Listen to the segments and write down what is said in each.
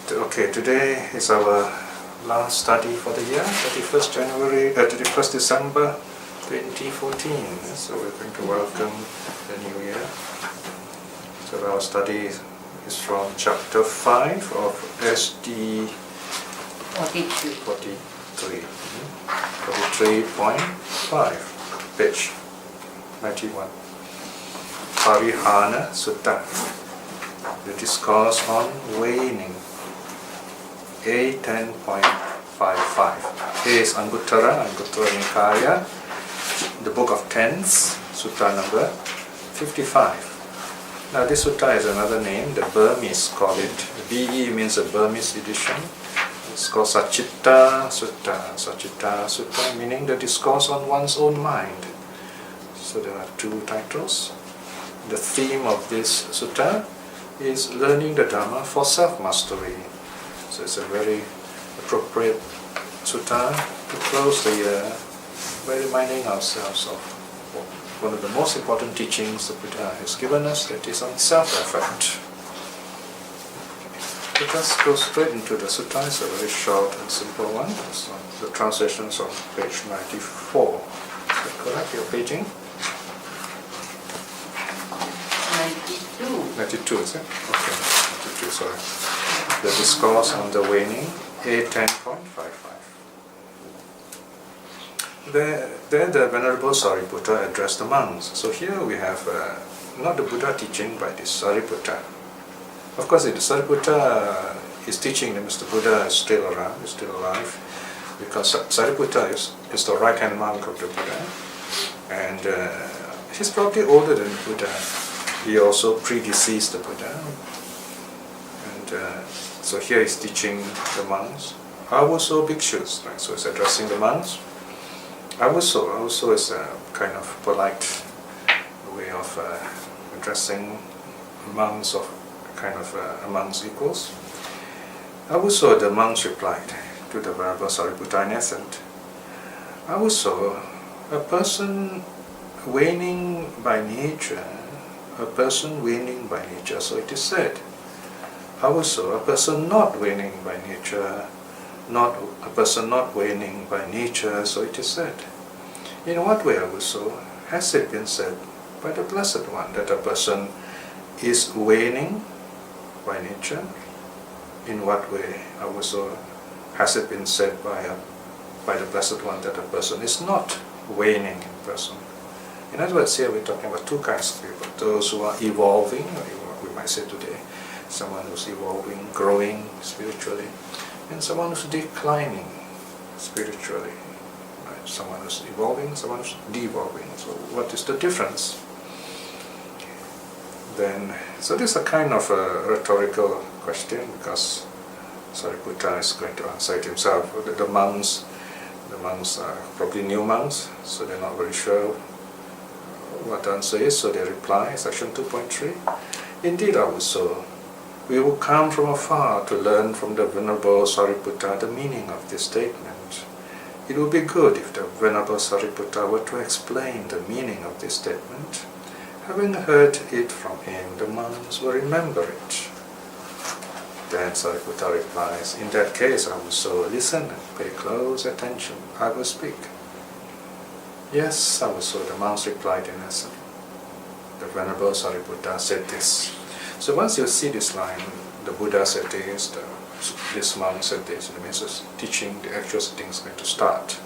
Okay, today is our last study for the year, 31st December 2014. So we're going to welcome the new year. So our study is from chapter 5 of SD 43.5, page 91. Parihāna Sutta, the discourse on waning. A 10.55. A is Anguttara Nikaya, the book of Tens, Sutta number 55. Now this sutta is another name, the Burmese call it. BE means a Burmese edition. It's called Sacitta Sutta, meaning the discourse on one's own mind. So there are two titles. The theme of this sutta is learning the Dharma for self-mastery. So it's a very appropriate sutta to close the year by reminding ourselves of one of the most important teachings the Buddha has given us, that is on self-effort. Let us go straight into the sutta. It's a very short and simple one. So the translation is on page 94. Is that correct, your paging? 92, is it? Okay, 92, sorry. The discourse on the waning, A10.55. There the Venerable Sariputta addressed the monks. So here we have not the Buddha teaching by this Sariputta. Of course, the Sariputta is teaching that Mr. Buddha is still around, is still alive, because Sariputta is the right-hand monk of the Buddha, and he's probably older than the Buddha. He also predeceased the Buddha, and so here he's teaching the monks. Awuso bhikshus, right? So he's addressing the monks. Awuso is a kind of polite way of addressing monks of kind of amongst equals. Awuso, the monks replied to the Venerable Sariputta in essence. Awuso, a person waning by nature, so it is said. Also, a person not waning by nature, so it is said. In what way also has it been said by the Blessed One that a person is waning by nature? In what way also has it been said by the Blessed One that a person is not waning in person? In other words, here we're talking about two kinds of people. Those who are evolving, or we might say today, someone who's evolving, growing spiritually, and someone who's declining spiritually. Right? Someone who's evolving, someone who's devolving. So what is the difference? So this is a kind of a rhetorical question, because Sariputta is going to answer it himself. The monks are probably new monks, so they're not very sure what the answer is, so they reply, section 2.3. Indeed, also, we will come from afar to learn from the Venerable Sariputta the meaning of this statement. It would be good if the Venerable Sariputta were to explain the meaning of this statement. Having heard it from him, the monks will remember it. Then Sariputta replies, in that case, also listen and pay close attention. I will speak. Yes, also the monks replied in essence. The Venerable Sariputta said this. So once you see this line, the Buddha said this, this monk said this, it means the teaching, the actual thing is going to start.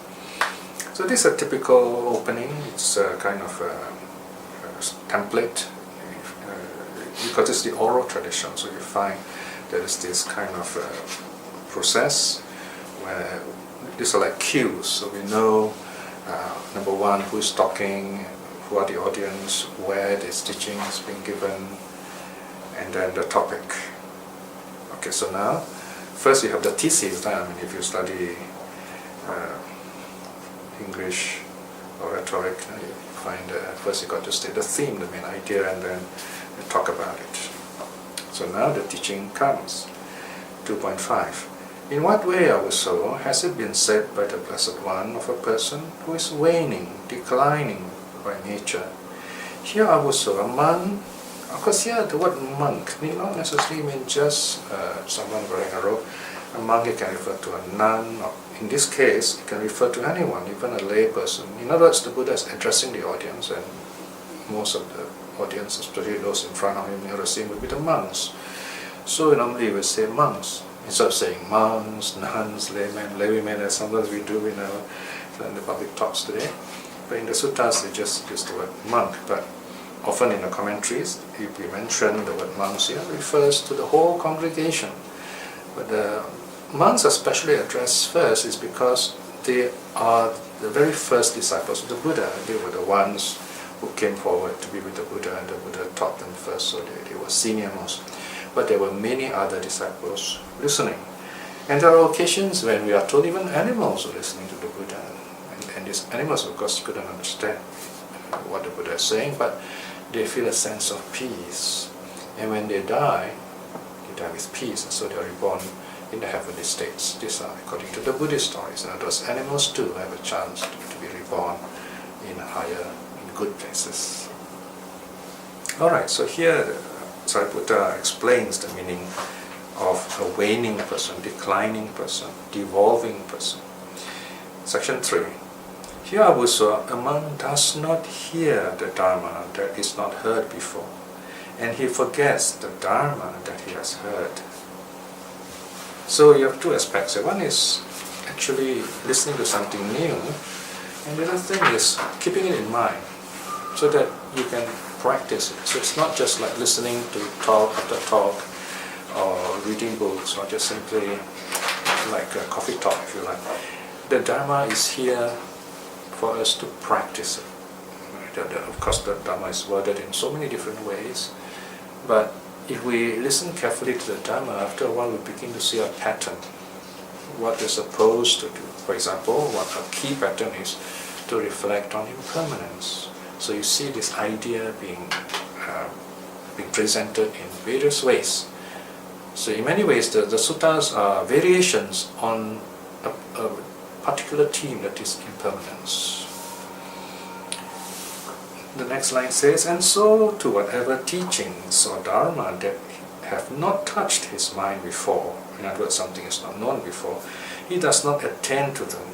So this is a typical opening. It's a kind of a template, because it's the oral tradition. So you find there is this kind of process where these are like cues. So we know number one, who is talking, who are the audience, where this teaching is being given, and then the topic. Okay, so now, first you have the thesis. I mean, if you study English or rhetoric, you find first you got to state the theme, the main idea, and then you talk about it. So now the teaching comes. 2.5. In what way also has it been said by the Blessed One of a person who is waning, declining by nature? Here also a man Of course, here the word monk need not necessarily mean just someone wearing a robe. A monk, it can refer to a nun, or in this case, it can refer to anyone, even a lay person. In other words, the Buddha is addressing the audience, and most of the audience, especially those in front of him, near the scene, will be the monks. So normally we say monks, instead of saying monks, nuns, laymen, laywomen, as sometimes we do in the public talks today. But in the suttas, they just use the word monk. But often in the commentaries, if we mention the word monks here, it refers to the whole congregation. But the monks are specially addressed first is because they are the very first disciples of the Buddha. They were the ones who came forward to be with the Buddha, and the Buddha taught them first, so they were senior most. But there were many other disciples listening. And there are occasions when we are told even animals were listening to the Buddha. And these animals, of course, couldn't understand what the Buddha is saying, but they feel a sense of peace. And when they die with peace, and so they are reborn in the heavenly states. These are according to the Buddhist stories. And those animals too have a chance to be reborn in higher, in good places. Alright, so here Sariputta explains the meaning of a waning person, declining person, devolving person. Section 3. Here, Avuso, a man does not hear the Dharma that is not heard before, and he forgets the Dharma that he has heard. So you have two aspects. One is actually listening to something new, and the other thing is keeping it in mind so that you can practice it. So it's not just like listening to talk after talk or reading books or just simply like a coffee talk, if you like. The Dharma is here for us to practice it. Of course, the Dharma is worded in so many different ways, but if we listen carefully to the Dharma, after a while we begin to see a pattern, what we're supposed to do. For example, what a key pattern is to reflect on impermanence. So you see this idea being presented in various ways. So in many ways, the suttas are variations on a particular theme, that is impermanence. The next line says, and so to whatever teachings or dharma that have not touched his mind before, in other words, something is not known before, he does not attend to them.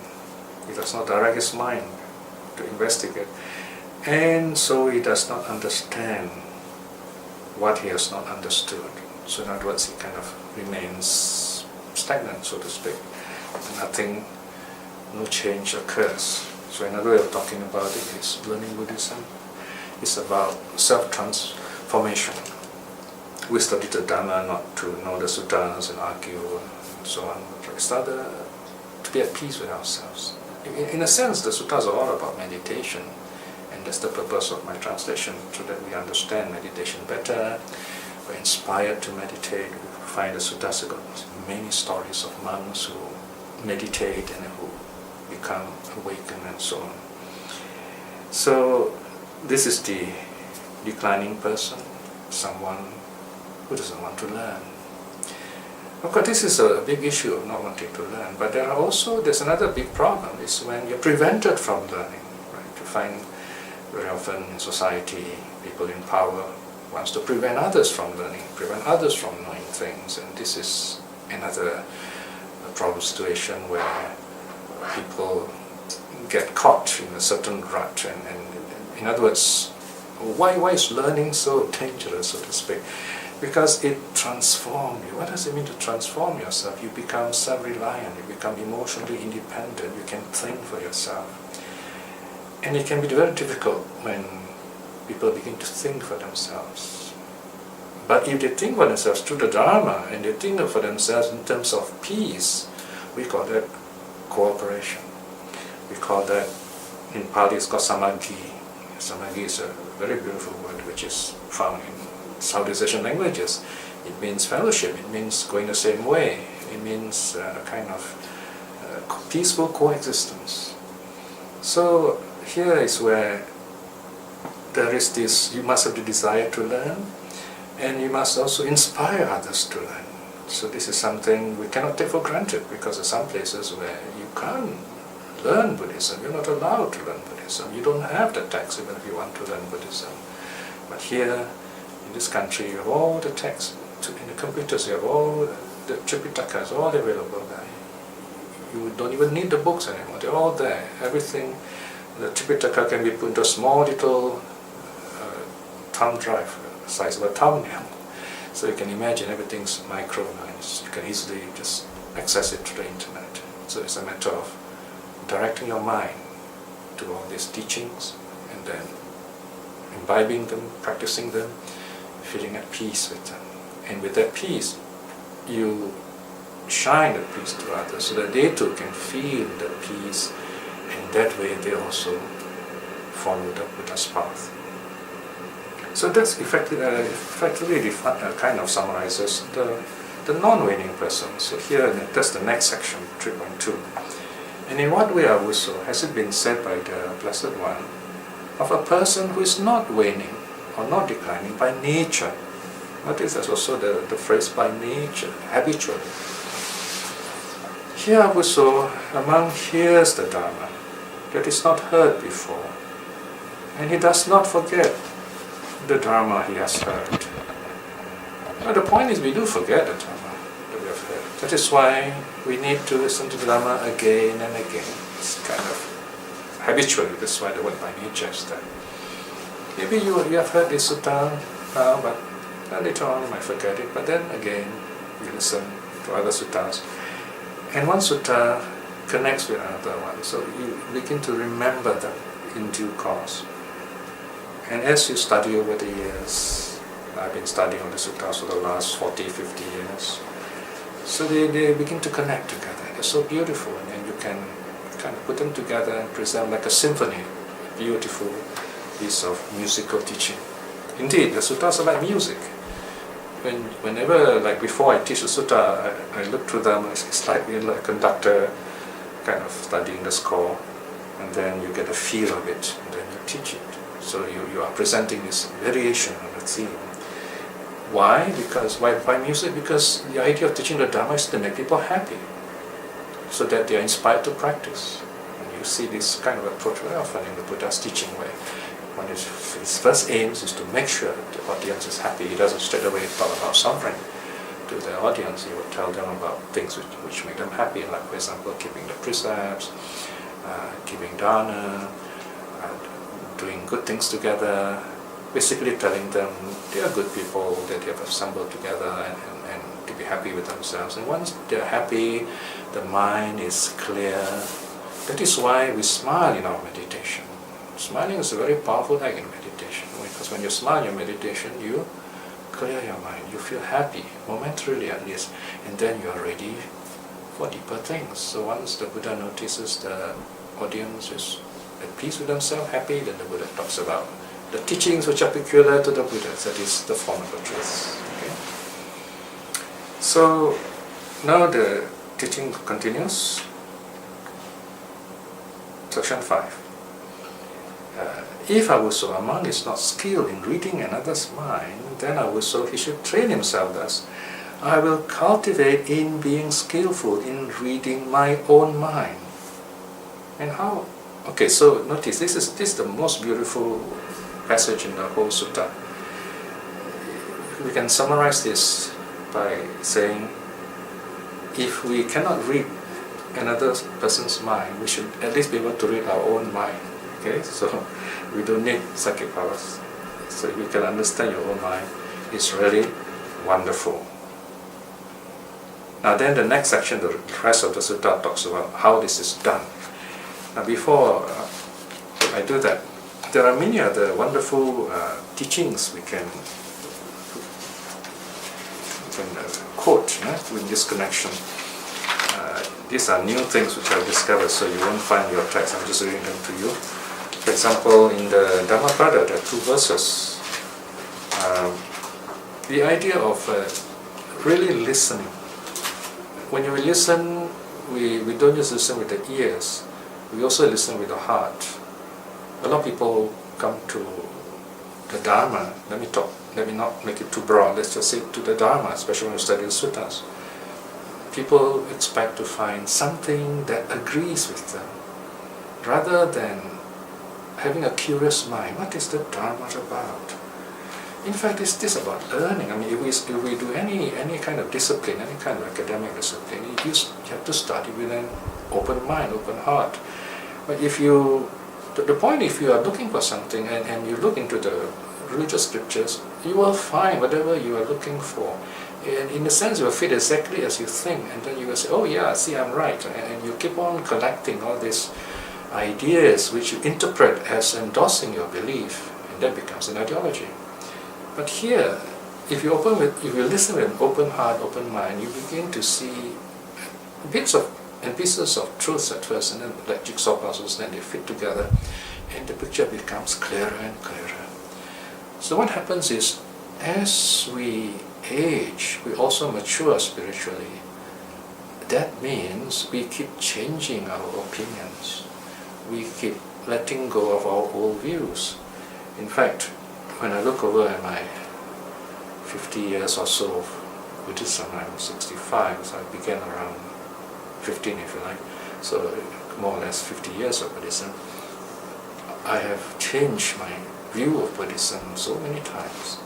He does not direct his mind to investigate. And so he does not understand what he has not understood. So in other words, he kind of remains stagnant, so to speak. Nothing, no change occurs. So another way of talking about it is learning Buddhism is about self-transformation. We study the Dharma not to know the suttas and argue and so on, but we start to be at peace with ourselves. In a sense, the suttas are all about meditation, and that's the purpose of my translation, so that we understand meditation better. We're inspired to meditate. We find the suttas have got many stories of monks who meditate and who become awakened and so on. So this is the declining person, someone who doesn't want to learn. Of course, this is a big issue of not wanting to learn, but there's another big problem, is when you're prevented from learning. Right? You find very often in society, people in power wants to prevent others from learning, prevent others from knowing things, and this is another problem situation where people get caught in a certain rut, and in other words, why is learning so dangerous, so to speak? Because it transforms you. What does it mean to transform yourself? You become self-reliant, you become emotionally independent, you can think for yourself. And it can be very difficult when people begin to think for themselves. But if they think for themselves through the Dharma, and they think for themselves in terms of peace, we call that cooperation. We call that, in Pali it's called samadhi. Samadhi is a very beautiful word which is found in Southeast Asian languages. It means fellowship, it means going the same way, it means a kind of peaceful coexistence. So here is where there is this, you must have the desire to learn, and you must also inspire others to learn. So this is something we cannot take for granted, because there are some places where you can't learn Buddhism, you're not allowed to learn Buddhism, you don't have the text even if you want to learn Buddhism. But here In this country, you have all the texts. In the computers, you have all the Tripitakas, all available there. You don't even need the books anymore. They're all there. Everything, the Tripitaka can be put into a small little thumb drive, the size of a thumbnail. So you can imagine everything's micro now. You can easily just access it through the internet. So it's a matter of directing your mind to all these teachings and then imbibing them, practicing them, feeling at peace with them. And with that peace, you shine the peace to others so that they too can feel the peace, and that way they also follow the Buddha's path. So that's effectively kind of summarizes the non-waning person. So here, that's the next section, 3.2. And in what way, Avuso, has it been said by the Blessed One of a person who is not waning or not declining by nature? Notice there's also the phrase by nature, habitually. Here, Avuso, a monk hears the Dharma that is not heard before, and he does not forget the Dharma he has heard. But the point is, we do forget the Dharma that we have heard. That is why we need to listen to the Dharma again and again. It's kind of habitually, that's why the word by nature is there. Maybe you have heard this sutta now, but later on you might forget it. But then again, you listen to other suttas. And one sutta connects with another one. So you begin to remember them in due course. And as you study over the years, I've been studying on the suttas for the last 40, 50 years, so they begin to connect together. They're so beautiful, and then you can kind of put them together and present like a symphony, a beautiful piece of musical teaching. Indeed, the suttas are like music. Whenever, like before I teach a sutta, I look through them. It's like a conductor kind of studying the score, and then you get a feel of it, and then you teach it. So you are presenting this variation on the theme. Why? Because why music? Because the idea of teaching the Dharma is to make people happy, so that they are inspired to practice. And you see this kind of approach very often in the Buddha's teaching, where one of his first aims is to make sure the audience is happy. He doesn't straight away talk about suffering to the audience. He would tell them about things which make them happy, like for example, keeping the precepts, giving dana, doing good things together, basically telling them they are good people, that they have assembled together and to be happy with themselves. And once they're happy, the mind is clear. That is why we smile in our meditation. Smiling is a very powerful act in meditation, because when you smile in your meditation, you clear your mind, you feel happy, momentarily at least, and then you are ready for deeper things. So once the Buddha notices the audience is at peace with themselves, happy, then the Buddha talks about the teachings which are peculiar to the Buddha, that is the form of the truth. Okay? So now the teaching continues. Section 5. If Avuso, a monk is not skilled in reading another's mind, then Avuso, he should train himself thus. I will cultivate in being skillful in reading my own mind. And how? Okay, so notice, this is the most beautiful passage in the whole sutta. We can summarize this by saying, if we cannot read another person's mind, we should at least be able to read our own mind. Okay, so we don't need psychic powers. So if you can understand your own mind, it's really wonderful. Now then the next section, the rest of the sutta talks about how this is done. Now before I do that, there are many other wonderful teachings we can quote with this connection. These are new things which I've discovered, so you won't find your text. I'm just reading them to you. For example, in the Dhammapada, there are 2 verses. The idea of really listening. When you listen, we don't just listen with the ears, we also listen with the heart. A lot of people come to the Dharma, let me not make it too broad, let's just say to the Dharma, especially when you study the suttas. People expect to find something that agrees with them, rather than having a curious mind. What is the Dharma about? In fact, it's this about learning. I mean, if we do any kind of discipline, any kind of academic discipline, you have to study with an open mind, open heart. But if you, the point, if you are looking for something and you look into the religious scriptures, you will find whatever you are looking for. And in a sense, it will fit exactly as you think, and then you will say, oh yeah, see, I'm right. And you keep on collecting all these ideas which you interpret as endorsing your belief, and that becomes an ideology. But here, if you listen with an open heart, open mind, you begin to see bits of and pieces of truth at first, and then like jigsaw puzzles, then they fit together, and the picture becomes clearer and clearer. So what happens is, as we age, we also mature spiritually. That means we keep changing our opinions. We keep letting go of our old views. In fact, when I look over at my 50 years or so of Buddhism, I'm 65, so I began around 15, if you like, so more or less 50 years of Buddhism. I have changed my view of Buddhism so many times.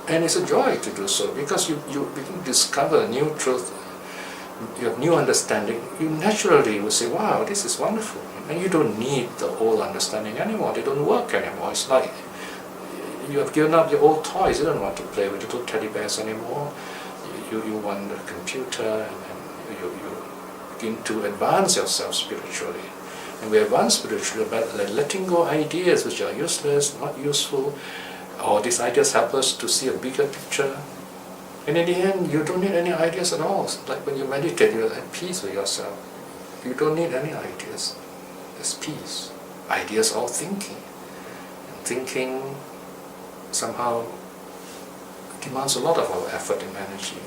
And it's a joy to do so, because you begin to discover new truth, you have new understanding. You naturally will say, wow, this is wonderful. And you don't need the old understanding anymore. They don't work anymore. It's like you have given up your old toys. You don't want to play with little teddy bears anymore. You want a computer, and you begin to advance yourself spiritually. And we advance spiritually by letting go ideas which are useless, not useful, or these ideas help us to see a bigger picture. And in the end, you don't need any ideas at all. Like when you meditate, you're at peace with yourself. You don't need any ideas. There's peace. Ideas are thinking. And thinking somehow demands a lot of our effort and energy,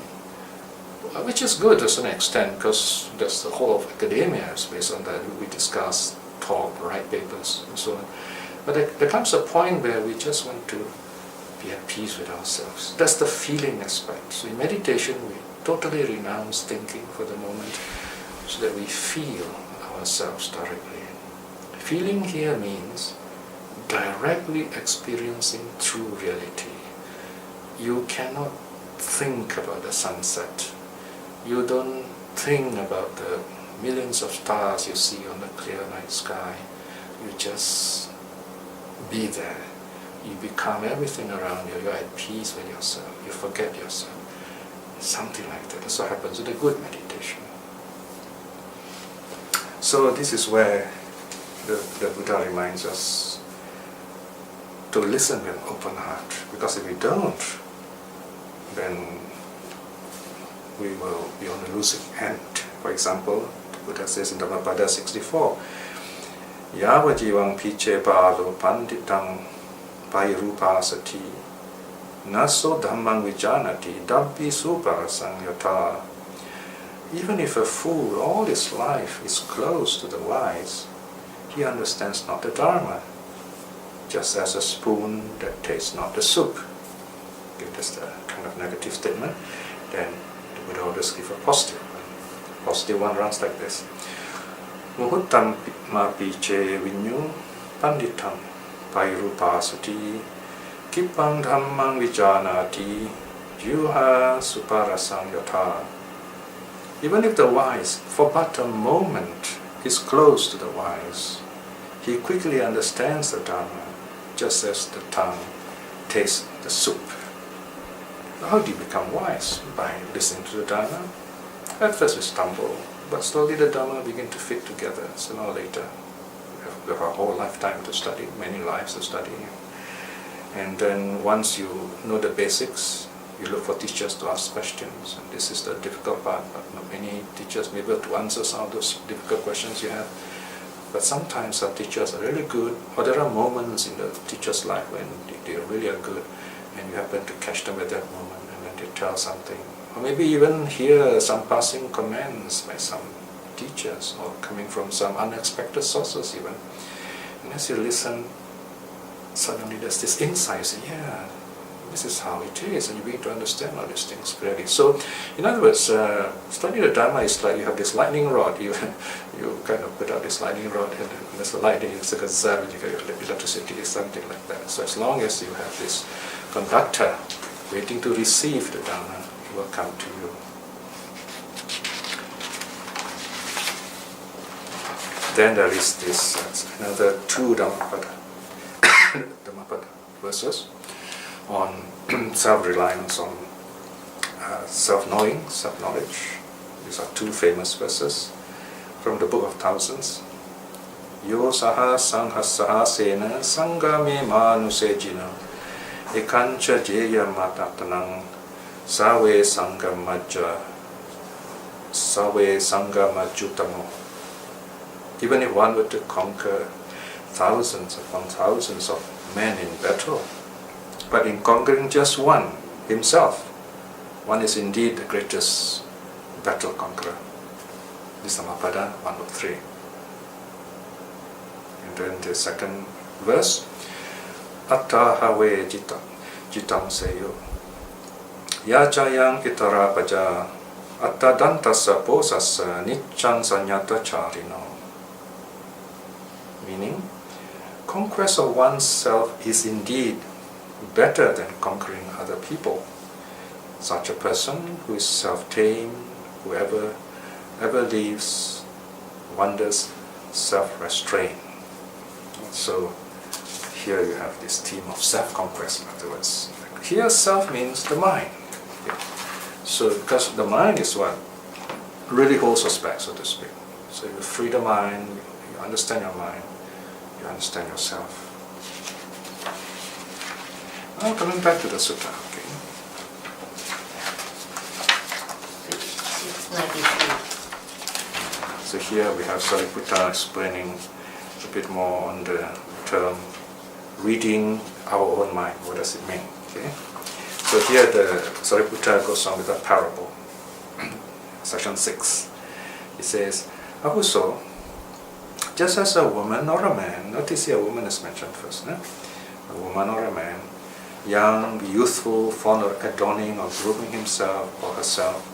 which is good to an extent, because that's the whole of academia is based on that. We discuss, talk, write papers, and so on. But there comes a point where we just want to be at peace with ourselves. That's the feeling aspect. So in meditation, we totally renounce thinking for the moment, so that we feel ourselves directly. Feeling here means directly experiencing true reality. You cannot think about the sunset. You don't think about the millions of stars you see on the clear night sky. You just be there. You become everything around you. You're at peace with yourself. You forget yourself. Something like that. That's what happens with a good meditation. So this is where the Buddha reminds us to listen with an open heart. Because if we don't, then we will be on the losing end. For example, the Buddha says in Dhammapada 64, Yava jivang piche bhalo panditang parihāna naso dhammang vijanati dabbi suparasang yata. Even if a fool all his life is close to the wise, he understands not the Dharma, just as a spoon that tastes not the soup. If that's the kind of negative statement, then the Buddha will just give a positive one. Positive one runs like this. Muhuttam ma piche vinyu panditam parihāna kipang dhammang vijanati juha suparasang yata. Even if the wise, for but a moment, is close to the wise, he quickly understands the Dharma, just as the tongue tastes the soup. How do you become wise? By listening to the Dharma. At first we stumble, but slowly the Dharma begin to fit together. Sooner or later, we have a whole lifetime to study, many lives to study. And then once you know the basics, you look for teachers to ask questions. And this is the difficult part, but not many teachers may be able to answer some of those difficult questions you have. But sometimes some teachers are really good, or there are moments in the teacher's life when they really are good, and you happen to catch them at that moment, and then they tell something. Or maybe even hear some passing comments by some teachers, or coming from some unexpected sources even. And as you listen, suddenly there's this insight, you say, yeah, This is how it is, and you need to understand all these things clearly. So, in other words, studying the Dharma is like you have this lightning rod. You kind of put out this lightning rod, and there's a lightning. It's like a zap, and you get electricity, something like that. So, as long as you have this conductor waiting to receive the Dharma, it will come to you. Then there is this another two Dhammapada verses on self-reliance, on self-knowing, self-knowledge. These are two famous verses from the Book of Thousands. Yo saha sanghasaha sena sangame manusejina ekancha jeya matatanang sawe sangamajutamo. Even if one were to conquer thousands upon thousands of men in battle, but in conquering just one, himself, one is indeed the greatest battle conqueror. This is Dhammapada 103. And then the second verse, Atta have jitam seyo yajayang itara paja atta dantasa posasa nicchan sanyata charino. Meaning, conquest of oneself is indeed better than conquering other people. Such a person who is self-tamed, whoever lives, wonders self-restraint. So here you have this theme of self-conquest, in other words. Here self means the mind. Okay. So because the mind is what really holds us back, so to speak. So you free the mind, you understand your mind, you understand yourself. Now coming back to the sutta, okay. 693. So here we have Sariputta explaining a bit more on the term reading our own mind. What does it mean? Okay. So here the Sariputta goes on with a parable. Section 6. He says, Ahuso, just as a woman or a man, notice here a woman is mentioned first, no? A woman or a man, young, youthful, fond of adorning or grooming himself or herself,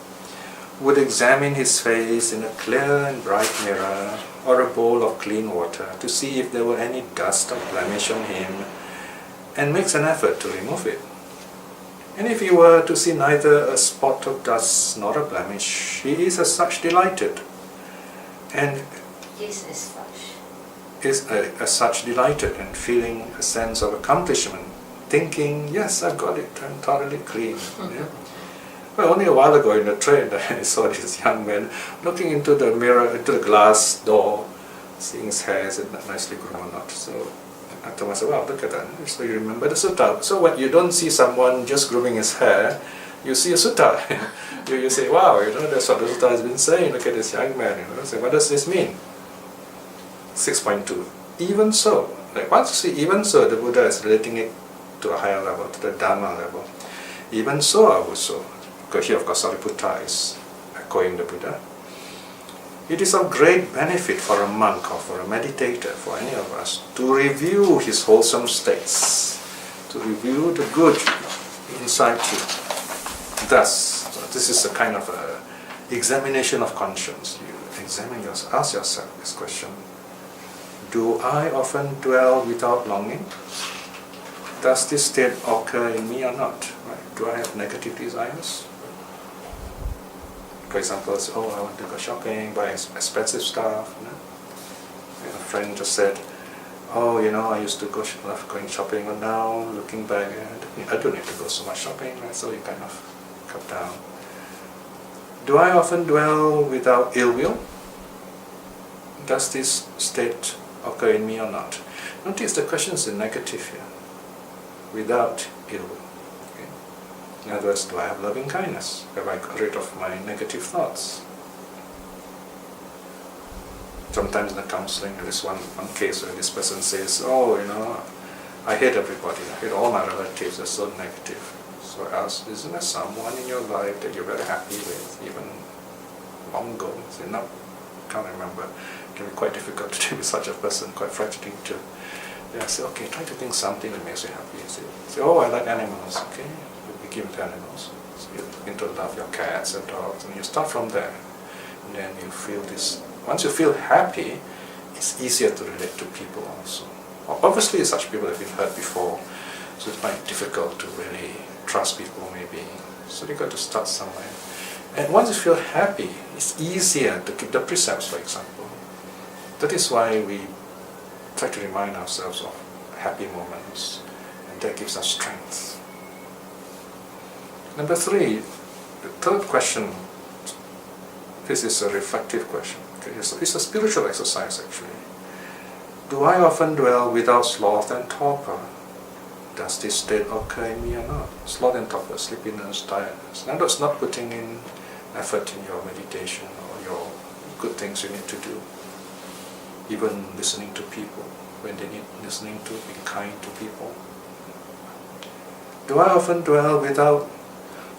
would examine his face in a clear and bright mirror or a bowl of clean water to see if there were any dust or blemish on him, and makes an effort to remove it. And if he were to see neither a spot of dust nor a blemish, he is as such delighted, and Is as such. is as such delighted and feeling a sense of accomplishment, thinking, yes, I've got it, I'm thoroughly clean. Yeah? Well, only a while ago in the train, I saw this young man looking into the mirror, into the glass door, seeing his hair, is it nicely groomed or not? So I told myself, wow, look at that. So you remember the sutta. So when you don't see someone just grooming his hair, you see a sutta. you say, wow, that's what the sutta has been saying. Look at this young man. So what does this mean? 6.2. Even so, like once you see even so, the Buddha is relating it to a higher level, to the Dharma level. Even so, also, because here of course Sariputta is echoing the Buddha. It is of great benefit for a monk or for a meditator, for any of us, to review his wholesome states, to review the good inside you. Thus, so this is a kind of a examination of conscience. You examine yourself, ask yourself this question. Do I often dwell without longing? Does this state occur in me or not? Right? Do I have negative desires? For example, I want to go shopping, buy expensive stuff. And a friend just said, I used to love going shopping, but now looking back, I don't need to go so much shopping, right? So you kind of cut down. Do I often dwell without ill will? Does this state occur in me or not? Notice the question is negative here. Without ill will. Okay. In other words, do I have loving kindness? Have I got rid of my negative thoughts? Sometimes in the counseling, there is one case where this person says, I hate everybody, I hate all my relatives, they're so negative. So I asked, isn't there someone in your life that you're very happy with, even long ago? I said, no, can't remember. It can be quite difficult to deal with such a person, quite frightening to Yeah, say, okay, try to think something that makes you happy. Say, oh, I like animals. Okay, you begin with animals. So you begin to love your cats and dogs, and you start from there. And then you feel this. Once you feel happy, it's easier to relate to people also. Obviously, such people have been hurt before, so it's quite difficult to really trust people maybe. So you got to start somewhere. And once you feel happy, it's easier to keep the precepts, for example. That is why we try to remind ourselves of happy moments, and that gives us strength. Number 3, the third question, this is a reflective question. Okay? It's a spiritual exercise actually. Do I often dwell without sloth and torpor? Does this state occur in me or not? Sloth and torpor, sleepiness, tiredness. Now that's not putting in effort in your meditation or your good things you need to do. Even listening to people, when they need listening to, being kind to people. Do I often dwell without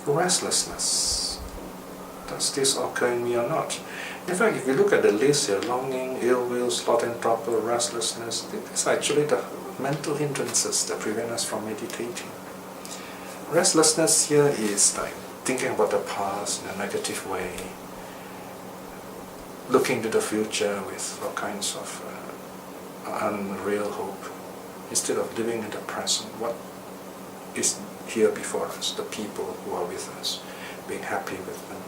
restlessness? Does this occur in me or not? In fact, if you look at the list here, longing, ill will, sloth and torpor, restlessness, these are actually the mental hindrances that prevent us from meditating. Restlessness here is like thinking about the past in a negative way, looking to the future with all kinds of unreal hope, instead of living in the present, what is here before us, the people who are with us, being happy with them.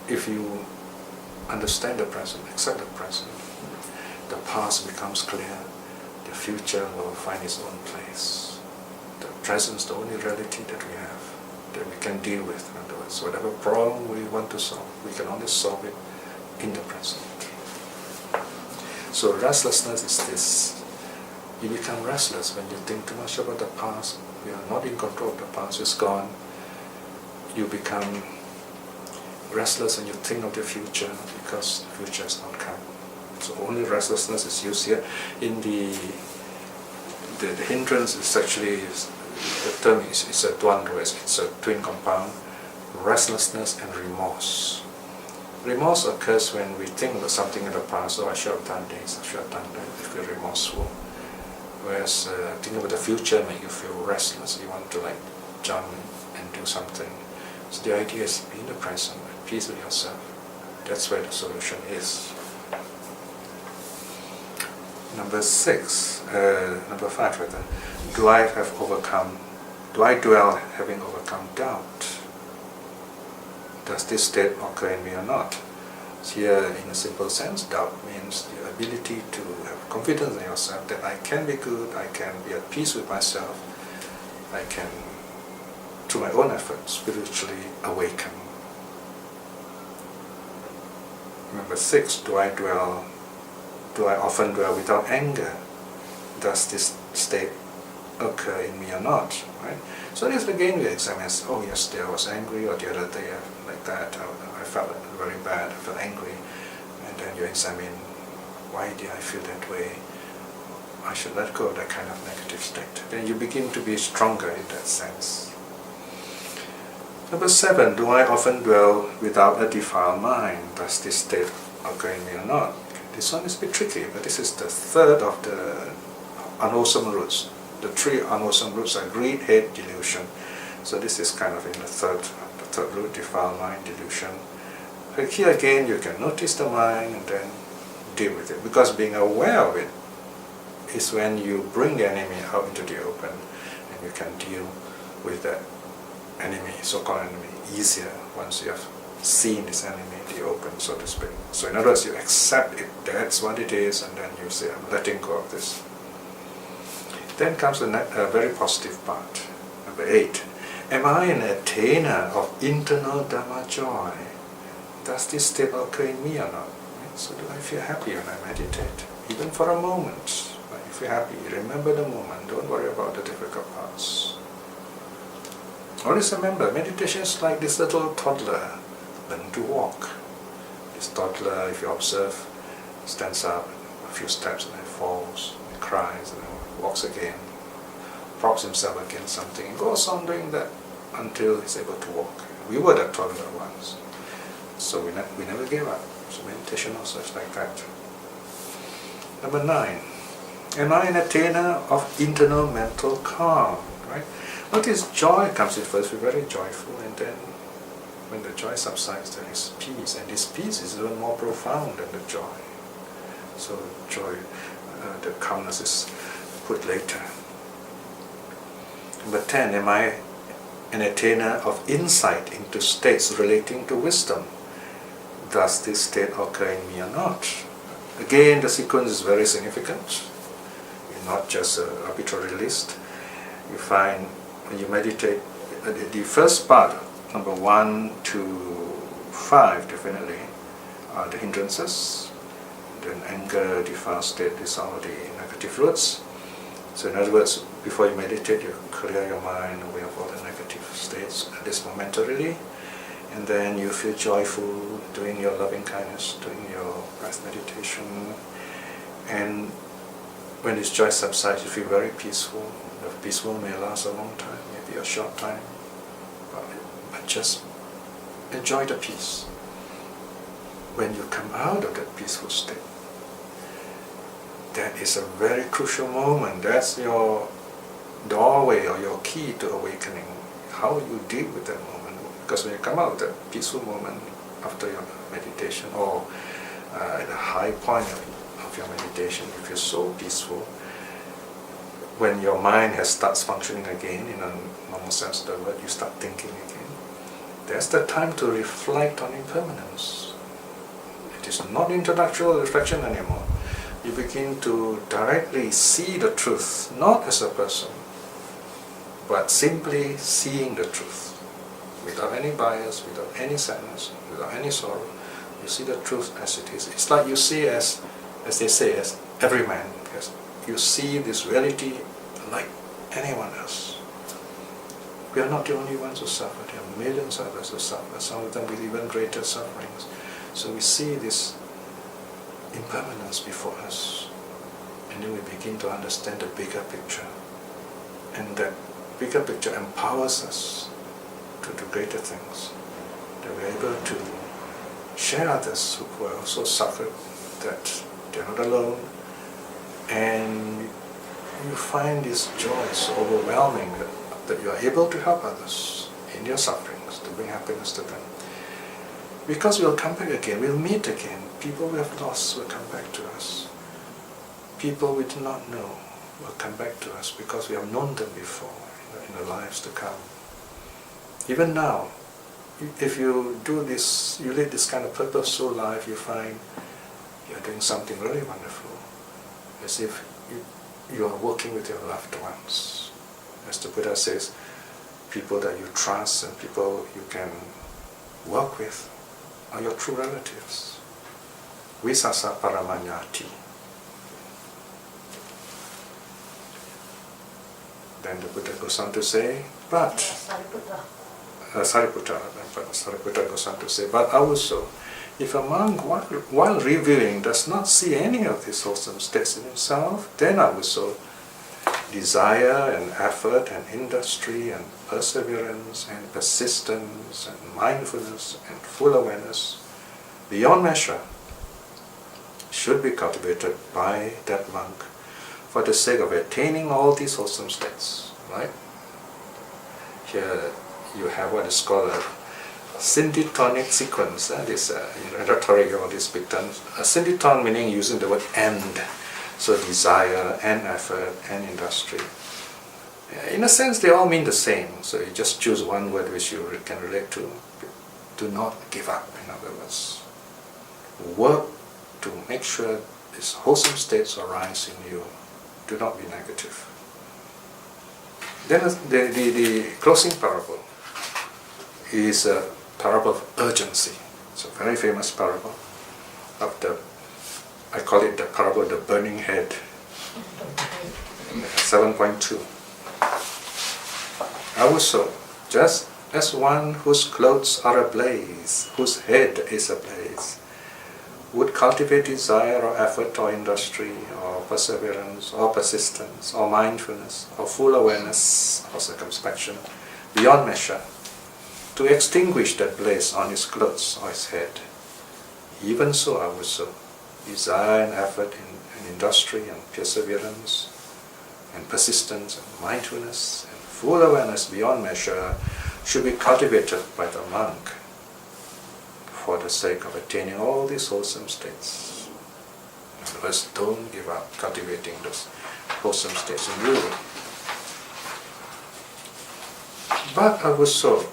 If you understand the present, accept the present, the past becomes clear, the future will find its own place. The present is the only reality that we have, that we can deal with. In other words, whatever problem we want to solve, we can only solve it in the present. So restlessness is this. You become restless when you think too much about the past. You are not in control of the past, it's gone. You become restless when you think of the future, because the future has not come. So only restlessness is used here. In the hindrance is actually, the term is a dvandva, it's a twin compound, restlessness and remorse. Remorse occurs when we think about something in the past, oh I should have done this, I should have done that, you feel remorseful. Whereas thinking about the future makes you feel restless, you want to like jump and do something. So the idea is be in the present, at peace with yourself. That's where the solution is. Number 5 rather. Do I dwell having overcome doubt? Does this state occur in me or not? So here, in a simple sense, doubt means the ability to have confidence in yourself that I can be good, I can be at peace with myself, I can, through my own effort, spiritually awaken. Number 6, do I often dwell without anger? Does this state occur in me or not? Right? So this again we examine, oh yesterday I was angry, or the other day like that, I felt very bad, I felt angry. And then you examine, why did I feel that way? I should let go of that kind of negative state. Then you begin to be stronger in that sense. Number 7, do I often dwell without a defiled mind? Does this state occur in me or not? This one is a bit tricky, but this is the third of the unwholesome roots. The 3 unwholesome roots are greed, hate, delusion. So this is kind of in the third root, defiled mind, delusion. But here again, you can notice the mind and then deal with it. Because being aware of it is when you bring the enemy out into the open, and you can deal with that enemy, so-called enemy, easier once you have seen this enemy in the open, so to speak. So in other words, you accept it, that's what it is, and then you say, I'm letting go of this. Then comes a very positive part. Number 8. Am I an attainer of internal Dharma joy? Does this state occur in me or not? So do I feel happy when I meditate? Even for a moment. When you feel happy, remember the moment. Don't worry about the difficult parts. Always remember, meditation is like this little toddler learning to walk. This toddler, if you observe, stands up a few steps and then falls, and cries, and then walks again, props himself against something, and goes on doing that until he's able to walk. We were that toddler once, so we never gave up. So meditation also is like that. Number 9, Am I an attainer of internal mental calm? Right? Notice joy comes in first. We're very joyful, and then when the joy subsides, there is peace, and this peace is even more profound than the joy. So joy, the calmness is put later. Number 10, am I an attainer of insight into states relating to wisdom? Does this state occur in me or not? Again, the sequence is very significant. You're not just an arbitrary list. You find when you meditate, the first part, number 1 to 5, definitely are the hindrances. Then anger, defiled state, these are the negative roots. So in other words, before you meditate, you clear your mind away of all the negative states, at least momentarily, and then you feel joyful doing your loving kindness, doing your breath meditation, and when this joy subsides, you feel very peaceful. The peaceful may last a long time, maybe a short time, but just enjoy the peace. When you come out of that peaceful state, that is a very crucial moment. That's your doorway or your key to awakening. How you deal with that moment. Because when you come out of that peaceful moment after your meditation, or at a high point of your meditation, you feel so peaceful. When your mind starts functioning again, in a normal sense of the word, you start thinking again. That's the time to reflect on impermanence. It is not intellectual reflection anymore. You begin to directly see the truth, not as a person, but simply seeing the truth, without any bias, without any sadness, without any sorrow. You see the truth as it is. It's like you see as they say, as every man. Yes. You see this reality like anyone else. We are not the only ones who suffer. There are millions of us who suffer, some of them with even greater sufferings. So we see this impermanence before us, and then we begin to understand the bigger picture, and that bigger picture empowers us to do greater things, that we're able to share others who are also suffered, that they're not alone, and you find this joy so overwhelming that you are able to help others in their sufferings, to bring happiness to them. Because we'll come back again, we'll meet again. People we have lost will come back to us. People we do not know will come back to us because we have known them before in the lives to come. Even now, if you do this, you lead this kind of purposeful life, you find you're doing something really wonderful. As if you are working with your loved ones. As the Buddha says, people that you trust and people you can work with are your true relatives. Visasa paramanyati. Then the Buddha goes on to say, but Sariputta goes on to say, but also, if a monk while reviewing does not see any of these wholesome states in himself, then also desire and effort and industry and perseverance and persistence and mindfulness and full awareness beyond measure should be cultivated by that monk for the sake of attaining all these wholesome states. Right? Here you have what is called a synthetonic sequence. This in rhetoric, all these big terms. A syntheton meaning using the word and. So desire and effort and industry. In a sense, they all mean the same. So you just choose one word which you can relate to. Do not give up, in other words. Work to make sure these wholesome states arise in you. Do not be negative. Then the closing parable is a parable of urgency. It's a very famous parable of I call it the parable of the burning head. 7.2. Also, just as one whose clothes are ablaze, whose head is ablaze, would cultivate desire or effort or industry or perseverance or persistence or mindfulness or full awareness or circumspection beyond measure to extinguish that blaze on his clothes or his head. Even so, also, desire and effort and industry and perseverance and persistence and mindfulness and full awareness beyond measure should be cultivated by the monk for the sake of attaining all these wholesome states. In other words, don't give up cultivating those wholesome states in you. But also,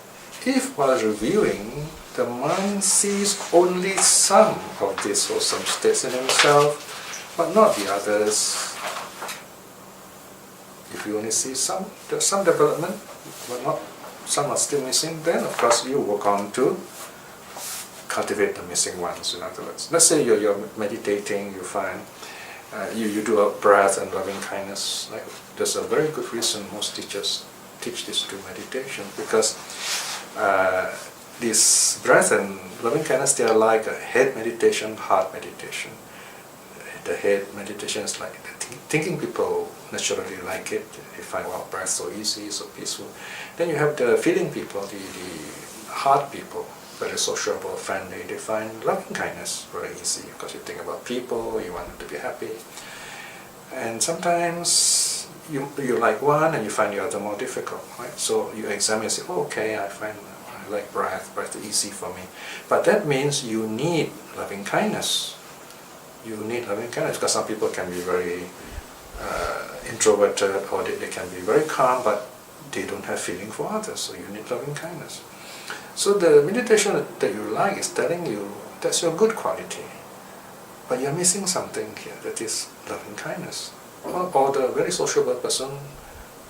if while reviewing, the monk sees only some of these wholesome states in himself, but not the others. If you only see some, there's some development, but not some are still missing, then of course you work on to cultivate the missing ones, in other words. Let's say you're meditating, you find, you do a breath and loving kindness. Like, there's a very good reason most teachers teach this through meditation, because this breath and loving kindness, they are like a head meditation, heart meditation. The head meditation is like thinking people naturally like it. They find, wow, breath so easy, so peaceful. Then you have the feeling people, the heart people, very sociable, friendly. They find loving kindness very easy because you think about people, you want them to be happy. And sometimes you like one and you find the other more difficult, right? So you examine and say, oh, okay, I like breath is easy for me. But that means you need loving kindness. You need loving kindness because some people can be very introverted, or they can be very calm, but they don't have feeling for others, so you need loving kindness. So the meditation that you like is telling you that's your good quality, but you're missing something here, that is loving kindness. Or the very sociable person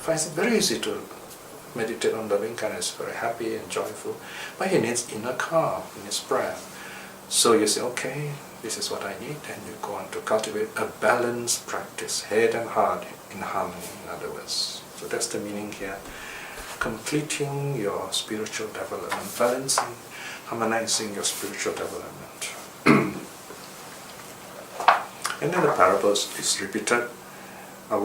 finds it very easy to meditate on loving kindness, very happy and joyful, but he needs inner calm in his breath. So you say, okay, this is what I need, and you go on to cultivate a balanced practice, head and heart in harmony, in other words. So that's the meaning here. Completing your spiritual development, balancing, harmonizing your spiritual development. And then the parables is repeated.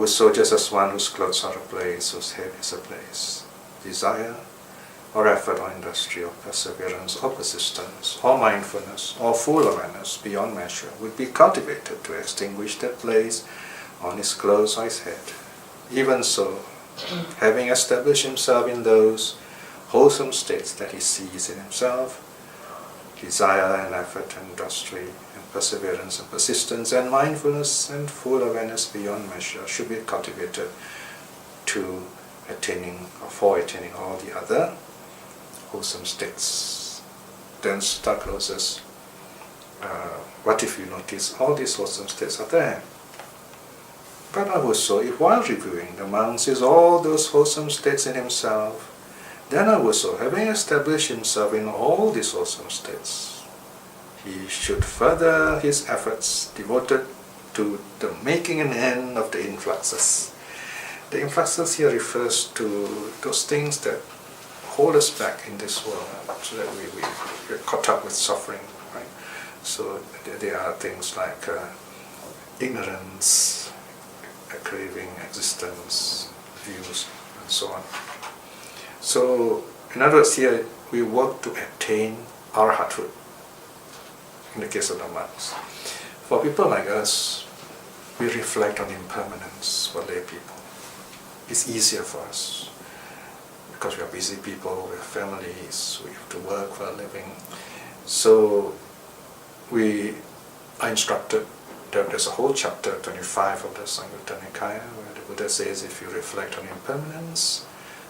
So just as one whose clothes are a place, whose head is a place. Desire, or effort, or industry, or perseverance, or persistence, or mindfulness, or full awareness beyond measure would be cultivated to extinguish that place on his clothes or his head. Even so, having established himself in those wholesome states that he sees in himself, desire and effort and industry and perseverance and persistence and mindfulness and full awareness beyond measure should be cultivated to attaining or for attaining all the other wholesome states. Then Sutta closes, what if you notice all these wholesome states are there? But also, if while reviewing the monk sees all those wholesome states in himself, then also, having established himself in all these wholesome states, he should further his efforts devoted to the making an end of the influxes. The influxes here refers to those things that hold us back in this world, so that we're caught up with suffering, right? So there are things like ignorance, craving, existence, views, and so on. So, in other words, here we work to attain arahathood, in the case of the monks. For people like us, we reflect on impermanence for lay people. It's easier for us, because we are busy people, we have families, we have to work for a living. So we are instructed that there's a whole chapter 25 of the Samyutta Nikaya where the Buddha says if you reflect on impermanence,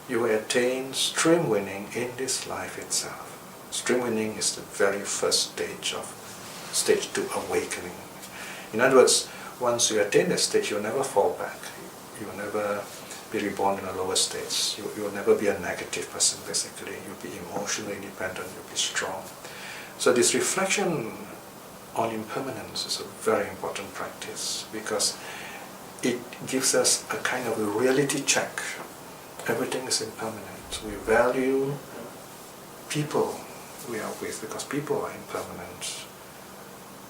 you will attain stream winning in this life itself. Stream winning is the very first stage to awakening. In other words, once you attain that stage, you'll never fall back. You will never be reborn in the lower states. You will never be a negative person, basically. You'll be emotionally independent, you'll be strong. So this reflection on impermanence is a very important practice, because it gives us a kind of a reality check. Everything is impermanent. We value people we are with, because people are impermanent.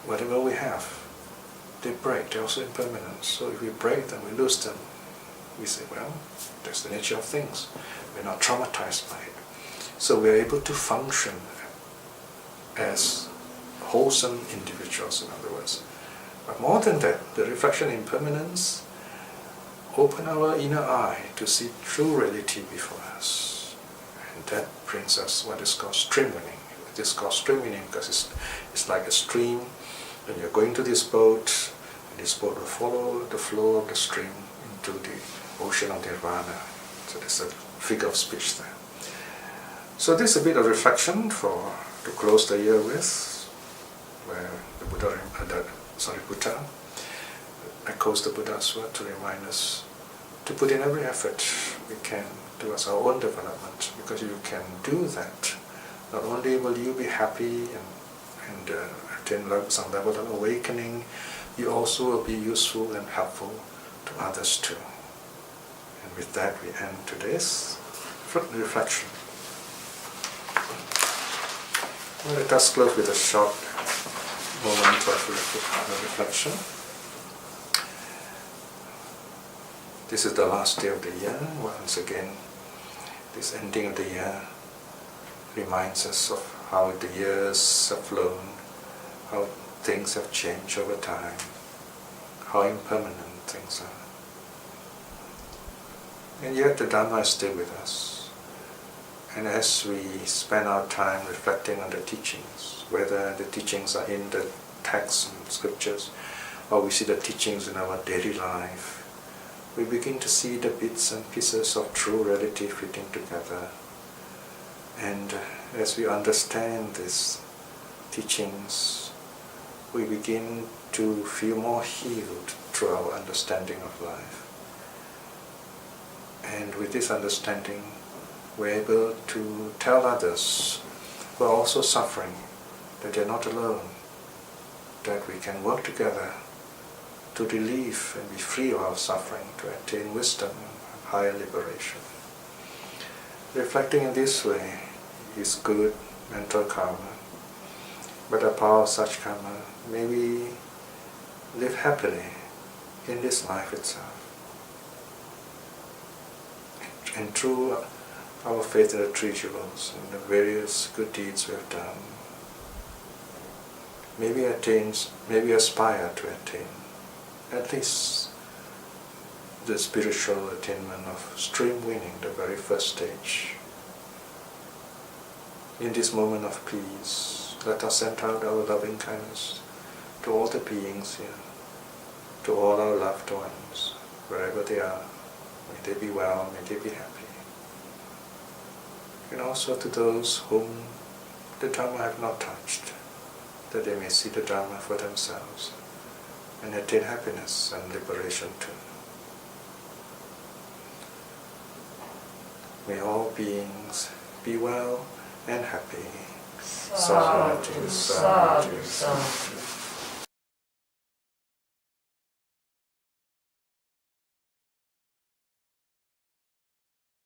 Whatever we have, they break, they're also impermanent. So if we break them, we lose them. We say, well, that's the nature of things. We're not traumatized by it. So we're able to function as wholesome individuals, in other words, But more than that, the reflection impermanence open our inner eye to see true reality before us. And that brings us what is called stream winning. It is called stream winning because it's like a stream. When you're going to this boat, and this boat will follow the flow of the stream into the ocean of Nirvana. So there's a figure of speech there. So this is a bit of reflection to close the year with, where the Buddha echoes the Buddha's word to remind us to put in every effort we can towards our own development, because you can do that. Not only will you be happy and attain some level of awakening, you also will be useful and helpful to others too. And with that we end today's reflection. Well, let us close with a short moment of reflection. This is the last day of the year. Once again, this ending of the year reminds us of how the years have flown, how things have changed over time, how impermanent things are. And yet the Dharma is still with us. And as we spend our time reflecting on the teachings, whether the teachings are in the texts and scriptures, or we see the teachings in our daily life, we begin to see the bits and pieces of true reality fitting together. And as we understand these teachings, we begin to feel more healed through our understanding of life. And with this understanding, we're able to tell others who are also suffering that they're not alone, that we can work together to relieve and be free of our suffering, to attain wisdom and higher liberation. Reflecting in this way is good mental karma, but the power of such karma, may we live happily in this life itself. And through our faith in the three jewels and the various good deeds we have done, may we aspire to attain at least the spiritual attainment of stream winning, the very first stage. In this moment of peace, let us send out our loving kindness to all the beings here, to all our loved ones, wherever they are. May they be well, may they be happy. And also to those whom the Dharma have not touched, that they may see the Dharma for themselves and attain happiness and liberation too. May all beings be well and happy. Sadhu, sadhu, sadhu.